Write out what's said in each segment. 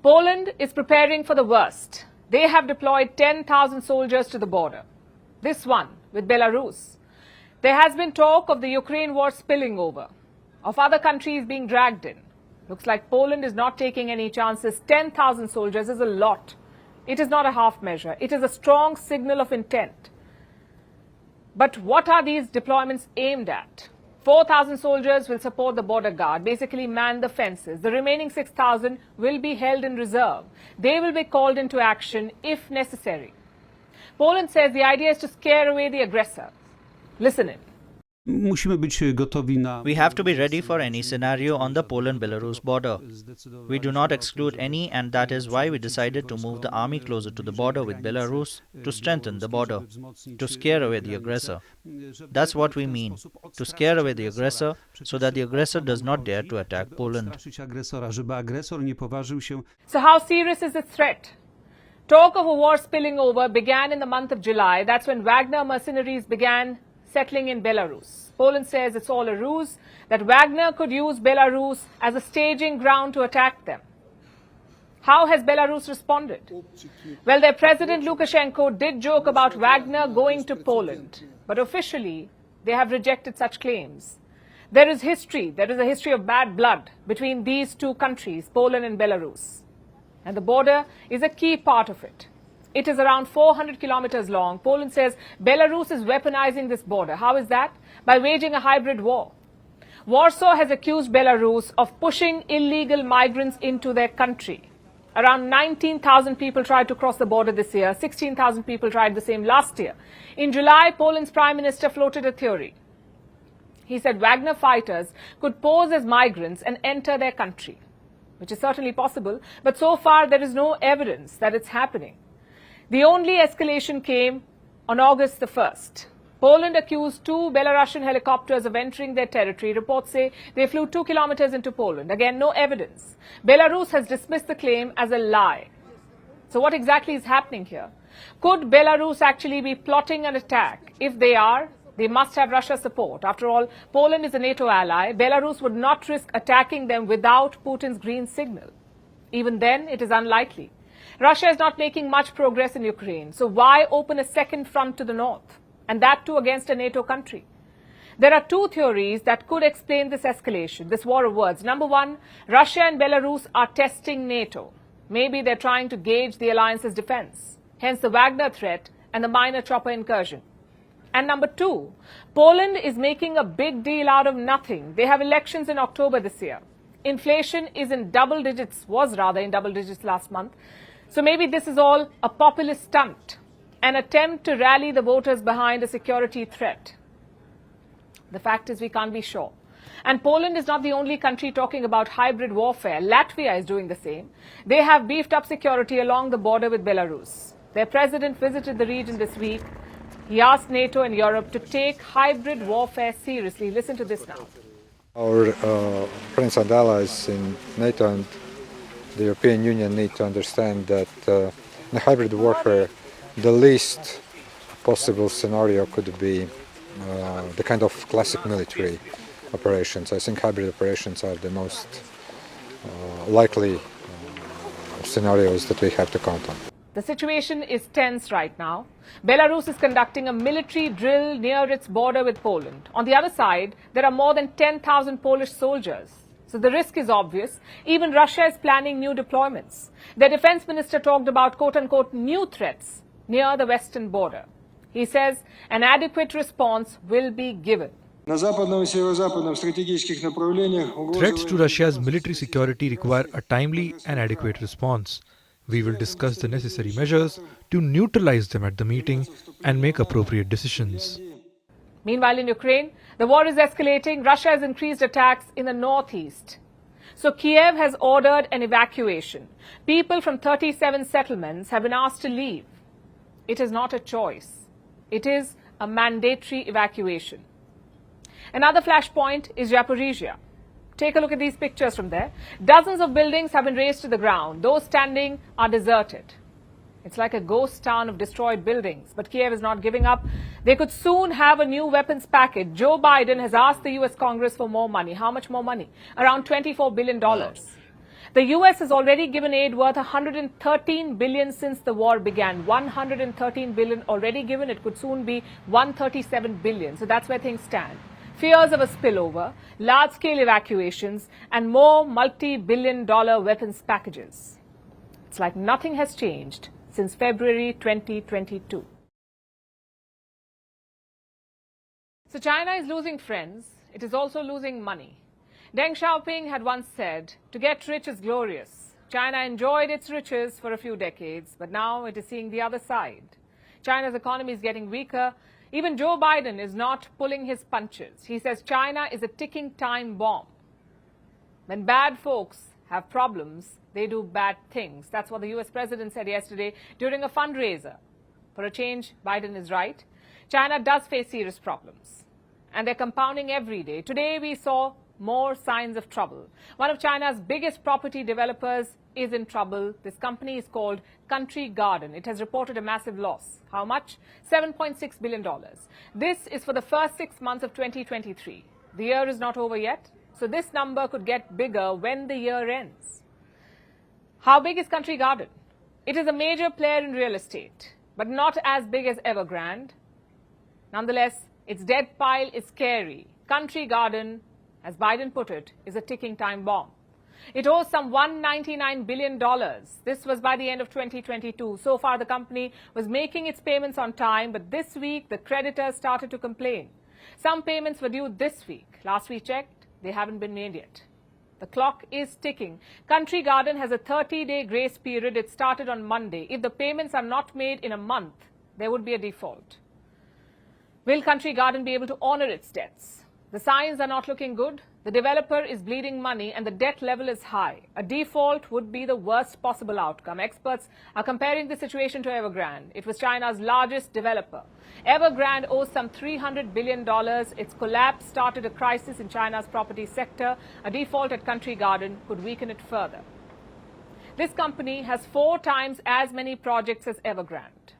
Poland is preparing for the worst. They have deployed 10,000 soldiers to the border. This one with Belarus. There has been talk of the Ukraine war spilling over, of other countries being dragged in. Looks like Poland is not taking any chances. 10,000 soldiers is a lot. It is not a half measure. It is a strong signal of intent. But what are these deployments aimed at? 4,000 soldiers will support the border guard, basically man the fences. The remaining 6,000 will be held in reserve. They will be called into action if necessary. Poland says the idea is to scare away the aggressor. Listen in. We have to be ready for any scenario on the Poland-Belarus border. We do not exclude any, and that is why we decided to move the army closer to the border with Belarus to strengthen the border, to scare away the aggressor. That's what we mean, to scare away the aggressor so that the aggressor does not dare to attack Poland. So how serious is this threat? Talk of a war spilling over began in the month of July. That's when Wagner mercenaries began settling in Belarus. Poland says it's all a ruse, that Wagner could use Belarus as a staging ground to attack them. How has Belarus responded? Well, their president Lukashenko did joke about Wagner going to Poland, but officially they have rejected such claims. There is a history of bad blood between these two countries, Poland and Belarus. And the border is a key part of it. It is around 400 kilometers long. Poland says Belarus is weaponizing this border. How is that? By waging a hybrid war. Warsaw has accused Belarus of pushing illegal migrants into their country. Around 19,000 people tried to cross the border this year. 16,000 people tried the same last year. In July, Poland's prime minister floated a theory. He said Wagner fighters could pose as migrants and enter their country, which is certainly possible, but so far there is no evidence that it's happening. The only escalation came on August the 1st. Poland accused 2 Belarusian helicopters of entering their territory. Reports say they flew 2 kilometers into Poland. Again, no evidence. Belarus has dismissed the claim as a lie. So what exactly is happening here? Could Belarus actually be plotting an attack? If they are, they must have Russia's support. After all, Poland is a NATO ally. Belarus would not risk attacking them without Putin's green signal. Even then, it is unlikely. Russia is not making much progress in Ukraine, so why open a second front to the north? And that too against a NATO country. There are 2 theories that could explain this escalation, this war of words. Number 1, Russia and Belarus are testing NATO. Maybe they're trying to gauge the alliance's defense, hence the Wagner threat and the minor chopper incursion. And number 2, Poland is making a big deal out of nothing. They have elections in October this year. Inflation is in double digits, was rather in double digits last month. So maybe this is all a populist stunt, an attempt to rally the voters behind a security threat. The fact is we can't be sure. And Poland is not the only country talking about hybrid warfare. Latvia is doing the same. They have beefed up security along the border with Belarus. Their president visited the region this week. He asked NATO and Europe to take hybrid warfare seriously. Listen to this now. Our friends and allies in NATO and the European Union need to understand that in hybrid warfare, the least possible scenario could be the kind of classic military operations. I think hybrid operations are the most likely scenarios that we have to count on. The situation is tense right now. Belarus is conducting a military drill near its border with Poland. On the other side, there are more than 10,000 Polish soldiers. So the risk is obvious. Even Russia is planning new deployments. The defense minister talked about quote-unquote new threats near the western border. He says an adequate response will be given. Threats to Russia's military security require a timely and adequate response. We will discuss the necessary measures to neutralize them at the meeting and make appropriate decisions. Meanwhile, in Ukraine, the war is escalating. Russia has increased attacks in the northeast. So Kiev has ordered an evacuation. People from 37 settlements have been asked to leave. It is not a choice. It is a mandatory evacuation. Another flashpoint is Zaporizhia. Take a look at these pictures from there. Dozens of buildings have been razed to the ground. Those standing are deserted. It's like a ghost town of destroyed buildings. But Kiev is not giving up. They could soon have a new weapons package. Joe Biden has asked the U.S. Congress for more money. How much more money? Around $24 billion. The US has already given aid worth $113 billion since the war began. $113 billion already given. It could soon be $137 billion. So that's where things stand. Fears of a spillover, large-scale evacuations, and more multi-billion-dollar weapons packages. It's like nothing has changed since February 2022. So China is losing friends. It is also losing money. Deng Xiaoping had once said, "To get rich is glorious." China enjoyed its riches for a few decades, but now it is seeing the other side. China's economy is getting weaker. Even Joe Biden is not pulling his punches. He says China is a ticking time bomb. When bad folks have problems, they do bad things. That's what the US president said yesterday during a fundraiser. For a change, Biden is right. China does face serious problems, and they're compounding every day. Today we saw more signs of trouble. One of China's biggest property developers is in trouble. This company is called Country Garden. It has reported a massive loss. How much? $7.6 billion. This is for the first 6 months of 2023. The year is not over yet, so this number could get bigger when the year ends. How big is Country Garden? It is a major player in real estate, but not as big as Evergrande. Nonetheless, its debt pile is scary. Country Garden, as Biden put it, is a ticking time bomb. It owes some $199 billion. This was by the end of 2022. So far, the company was making its payments on time, but this week, the creditors started to complain. Some payments were due this week. Last we checked, they haven't been made yet. The clock is ticking. Country Garden has a 30-day grace period. It started on Monday. If the payments are not made in a month, there would be a default. Will Country Garden be able to honor its debts? The signs are not looking good. The developer is bleeding money and the debt level is high. A default would be the worst possible outcome. Experts are comparing the situation to Evergrande. It was China's largest developer. Evergrande owes some $300 billion. Its collapse started a crisis in China's property sector. A default at Country Garden could weaken it further. This company has 4 times as many projects as Evergrande.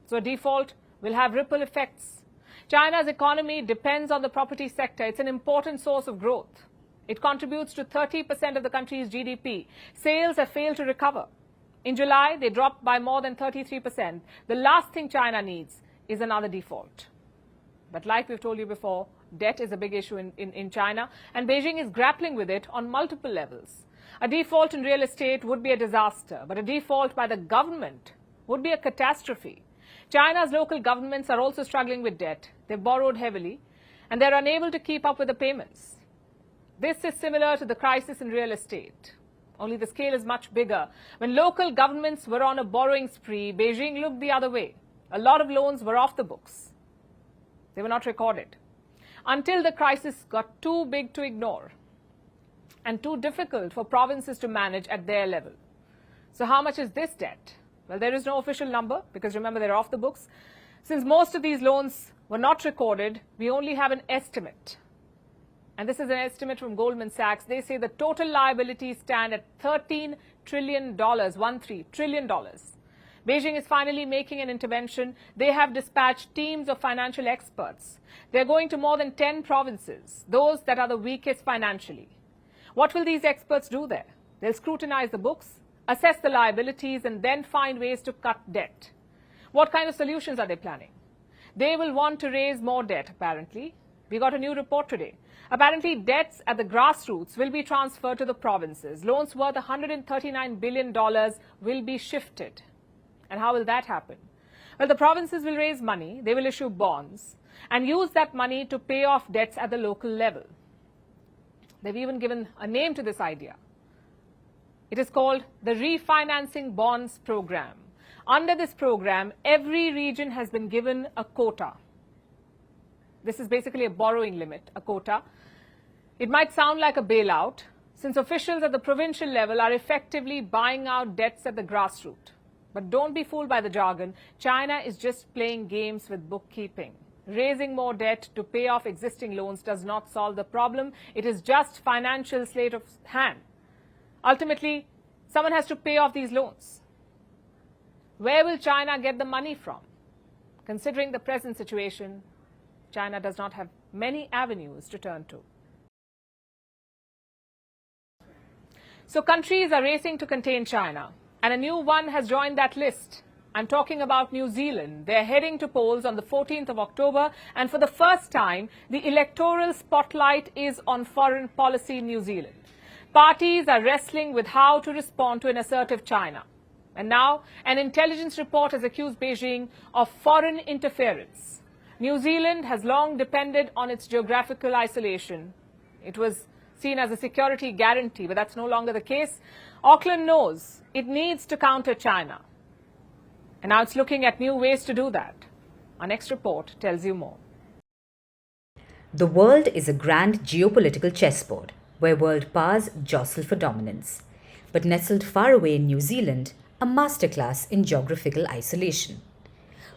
So a default will have ripple effects. China's economy depends on the property sector. It's an important source of growth. It contributes to 30% of the country's GDP. Sales have failed to recover. In July, they dropped by more than 33%. The last thing China needs is another default. But like we've told you before, debt is a big issue in China, and Beijing is grappling with it on multiple levels. A default in real estate would be a disaster, but a default by the government would be a catastrophe. China's local governments are also struggling with debt. They've borrowed heavily, and they're unable to keep up with the payments. This is similar to the crisis in real estate, only the scale is much bigger. When local governments were on a borrowing spree, Beijing looked the other way. A lot of loans were off the books. They were not recorded until the crisis got too big to ignore and too difficult for provinces to manage at their level. So how much is this debt? Well, there is no official number because remember, they're off the books. Since most of these loans were not recorded, we only have an estimate. And this is an estimate from Goldman Sachs. They say the total liabilities stand at $13 trillion, $13 trillion. Beijing is finally making an intervention. They have dispatched teams of financial experts. They're going to more than 10 provinces, those that are the weakest financially. What will these experts do there? They'll scrutinize the books, assess the liabilities, and then find ways to cut debt. What kind of solutions are they planning? They will want to raise more debt, apparently. We got a new report today. Apparently, debts at the grassroots will be transferred to the provinces. Loans worth $139 billion will be shifted. And how will that happen? Well, the provinces will raise money, they will issue bonds, and use that money to pay off debts at the local level. They've even given a name to this idea. It is called the Refinancing Bonds Program. Under this program, every region has been given a quota. This is basically a borrowing limit, a quota. It might sound like a bailout, since officials at the provincial level are effectively buying out debts at the grassroots. But don't be fooled by the jargon. China is just playing games with bookkeeping. Raising more debt to pay off existing loans does not solve the problem. It is just financial sleight of hand. Ultimately, someone has to pay off these loans. Where will China get the money from? Considering the present situation, China does not have many avenues to turn to. So countries are racing to contain China, and a new one has joined that list. I'm talking about New Zealand. They're heading to polls on the 14th of October, and for the first time, the electoral spotlight is on foreign policy in New Zealand. Parties are wrestling with how to respond to an assertive China. And now, an intelligence report has accused Beijing of foreign interference. New Zealand has long depended on its geographical isolation. It was seen as a security guarantee, but that's no longer the case. Auckland knows it needs to counter China. And now it's looking at new ways to do that. Our next report tells you more. The world is a grand geopolitical chessboard where world powers jostle for dominance. But nestled far away in New Zealand, a masterclass in geographical isolation.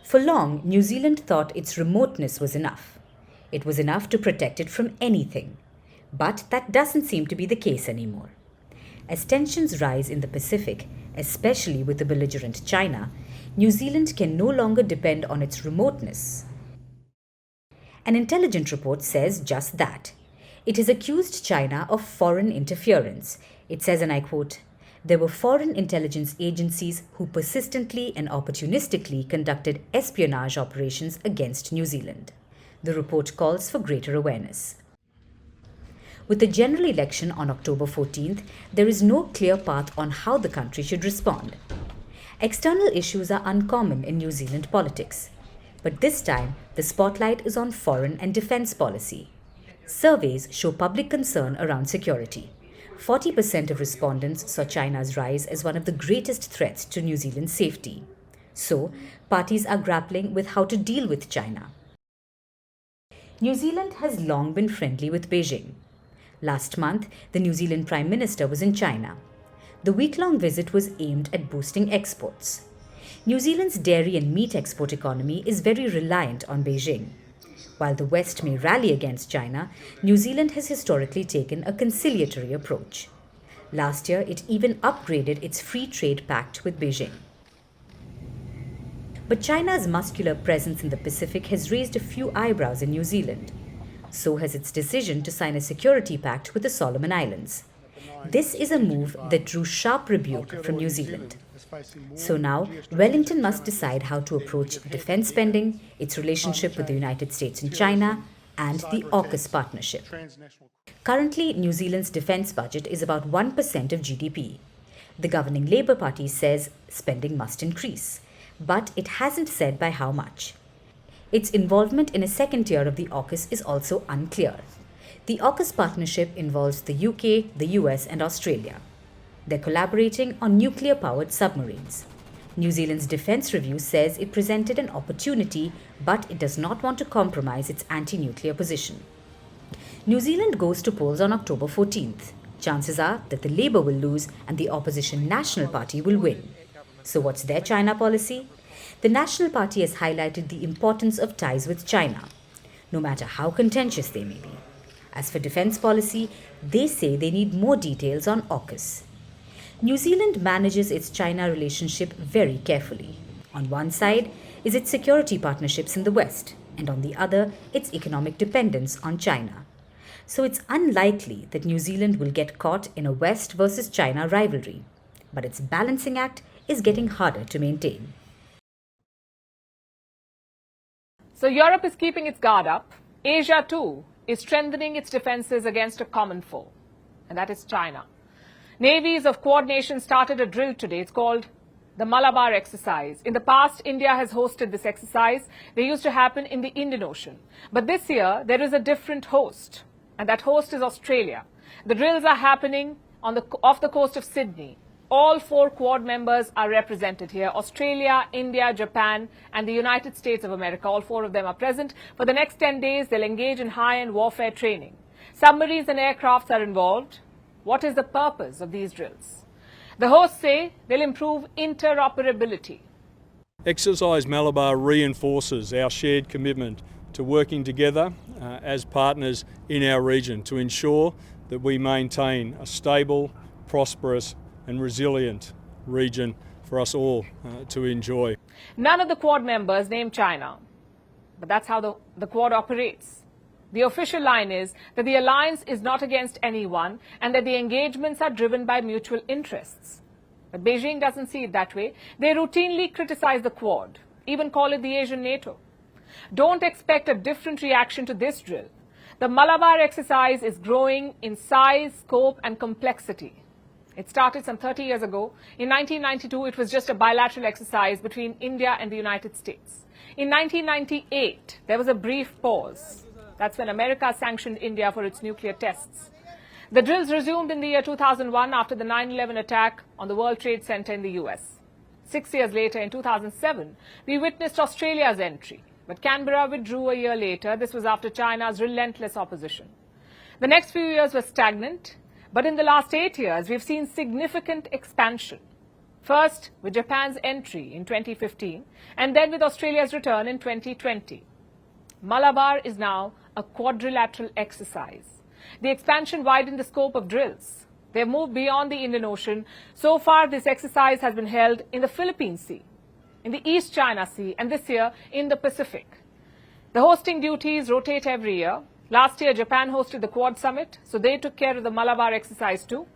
For long, New Zealand thought its remoteness was enough. It was enough to protect it from anything. But that doesn't seem to be the case anymore. As tensions rise in the Pacific, especially with the belligerent China, New Zealand can no longer depend on its remoteness. An intelligence report says just that. It has accused China of foreign interference. It says, and I quote, "There were foreign intelligence agencies who persistently and opportunistically conducted espionage operations against New Zealand." The report calls for greater awareness. With the general election on October 14th, there is no clear path on how the country should respond. External issues are uncommon in New Zealand politics. But this time, the spotlight is on foreign and defense policy. Surveys show public concern around security. 40% of respondents saw China's rise as one of the greatest threats to New Zealand's safety. So, parties are grappling with how to deal with China. New Zealand has long been friendly with Beijing. Last month, the New Zealand Prime Minister was in China. The week-long visit was aimed at boosting exports. New Zealand's dairy and meat export economy is very reliant on Beijing. While the West may rally against China, New Zealand has historically taken a conciliatory approach. Last year, it even upgraded its free trade pact with Beijing. But China's muscular presence in the Pacific has raised a few eyebrows in New Zealand. So has its decision to sign a security pact with the Solomon Islands. This is a move that drew sharp rebuke from New Zealand. So now, Wellington must decide how to approach defense spending, its relationship with the United States and China, and the AUKUS partnership. Currently, New Zealand's defense budget is about 1% of GDP. The governing Labour Party says spending must increase, but it hasn't said by how much. Its involvement in a second tier of the AUKUS is also unclear. The AUKUS partnership involves the UK, the US and Australia. They're collaborating on nuclear-powered submarines. New Zealand's Defence Review says it presented an opportunity, but it does not want to compromise its anti-nuclear position. New Zealand goes to polls on October 14th. Chances are that the Labour will lose and the opposition National Party will win. So what's their China policy? The National Party has highlighted the importance of ties with China, no matter how contentious they may be. As for defence policy, they say they need more details on AUKUS. New Zealand manages its China relationship very carefully. On one side is its security partnerships in the West, and on the other, its economic dependence on China. So it's unlikely that New Zealand will get caught in a West versus China rivalry. But its balancing act is getting harder to maintain. So Europe is keeping its guard up. Asia too is strengthening its defences against a common foe, and that is China. Navies of Quad nations started a drill today. It's called the Malabar Exercise. In the past, India has hosted this exercise. They used to happen in the Indian Ocean. But this year, there is a different host, and that host is Australia. The drills are happening off the coast of Sydney. All 4 Quad members are represented here. Australia, India, Japan, and the United States of America. All 4 of them are present. For the next 10 days, they'll engage in high-end warfare training. Submarines and aircrafts are involved. What is the purpose of these drills? The hosts say they'll improve interoperability. Exercise Malabar reinforces our shared commitment to working together as partners in our region to ensure that we maintain a stable, prosperous and resilient region for us all to enjoy. None of the Quad members name China, but that's how the Quad operates. The official line is that the alliance is not against anyone and that the engagements are driven by mutual interests. But Beijing doesn't see it that way. They routinely criticize the Quad, even call it the Asian NATO. Don't expect a different reaction to this drill. The Malabar Exercise is growing in size, scope and complexity. It started some 30 years ago. In 1992, it was just a bilateral exercise between India and the United States. In 1998, there was a brief pause. That's when America sanctioned India for its nuclear tests. The drills resumed in the year 2001 after the 9/11 attack on the World Trade Center in the US. 6 years later, in 2007, we witnessed Australia's entry. But Canberra withdrew a year later. This was after China's relentless opposition. The next few years were stagnant. But in the last 8 years, we've seen significant expansion. First, with Japan's entry in 2015, and then with Australia's return in 2020. Malabar is now a quadrilateral exercise. The expansion widened the scope of drills. They have moved beyond the Indian Ocean. So far, this exercise has been held in the Philippine Sea, in the East China Sea, and this year in the Pacific. The hosting duties rotate every year. Last year, Japan hosted the Quad Summit, so they took care of the Malabar Exercise too.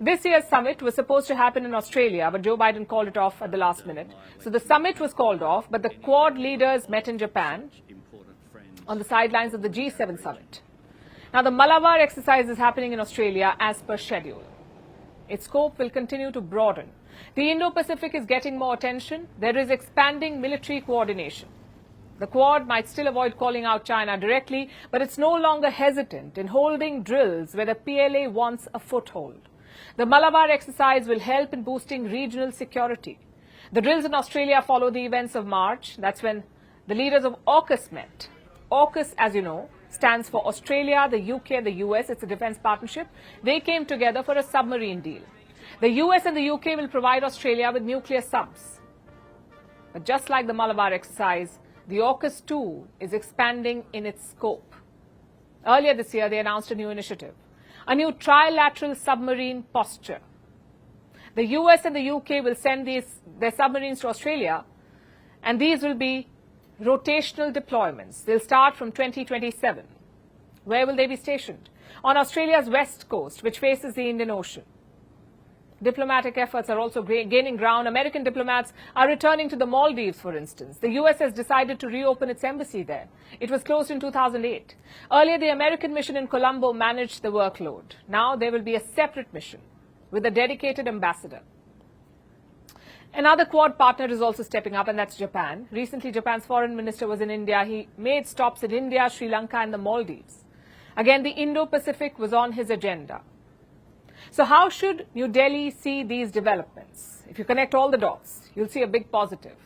This year's summit was supposed to happen in Australia, but Joe Biden called it off at the last minute. So the summit was called off, but the Quad leaders met in Japan on the sidelines of the G7 summit. Now, the Malabar Exercise is happening in Australia as per schedule. Its scope will continue to broaden. The Indo-Pacific is getting more attention. There is expanding military coordination. The Quad might still avoid calling out China directly, but it's no longer hesitant in holding drills where the PLA wants a foothold. The Malabar Exercise will help in boosting regional security. The drills in Australia follow the events of March. That's when the leaders of AUKUS met. AUKUS, as you know, stands for Australia, the UK, the US. It's a defense partnership. They came together for a submarine deal. The US and the UK will provide Australia with nuclear subs. But just like the Malabar Exercise, the AUKUS too is expanding in its scope. Earlier this year, they announced a new initiative, a new trilateral submarine posture. The US and the UK will send their submarines to Australia, and these will be rotational deployments. They'll start from 2027. Where will they be stationed? On Australia's west coast, which faces the Indian Ocean. Diplomatic efforts are also gaining ground. American diplomats are returning to the Maldives, for instance. The US has decided to reopen its embassy there. It was closed in 2008. Earlier, the American mission in Colombo managed the workload. Now there will be a separate mission with a dedicated ambassador. Another Quad partner is also stepping up, and that's Japan. Recently, Japan's foreign minister was in India. He made stops in India, Sri Lanka, and the Maldives. Again, the Indo-Pacific was on his agenda. So how should New Delhi see these developments? If you connect all the dots, you'll see a big positive.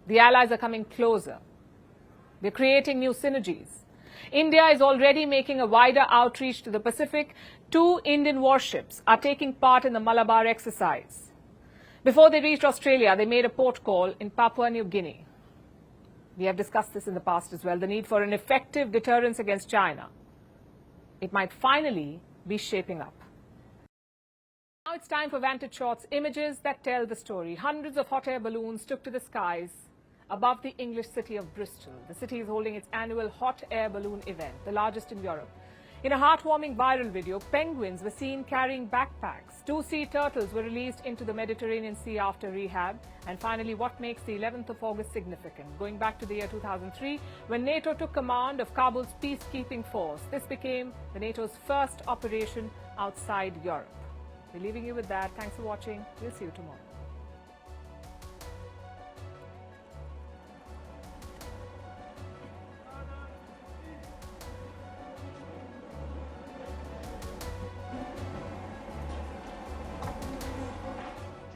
The allies are coming closer. They're creating new synergies. India is already making a wider outreach to the Pacific. 2 Indian warships are taking part in the Malabar Exercise. Before they reached Australia, they made a port call in Papua New Guinea. We have discussed this in the past as well, the need for an effective deterrence against China. It might finally be shaping up. Now it's time for Vantage Shots, images that tell the story. Hundreds of hot air balloons took to the skies above the English city of Bristol. The city is holding its annual hot air balloon event, the largest in Europe. In a heartwarming viral video, penguins were seen carrying backpacks. 2 sea turtles were released into the Mediterranean Sea after rehab. And finally, what makes the 11th of August significant? Going back to the year 2003, when NATO took command of Kabul's peacekeeping force. This became the NATO's first operation outside Europe. We're leaving you with that. Thanks for watching. We'll see you tomorrow.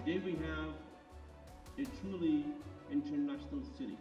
Today we have a truly international city.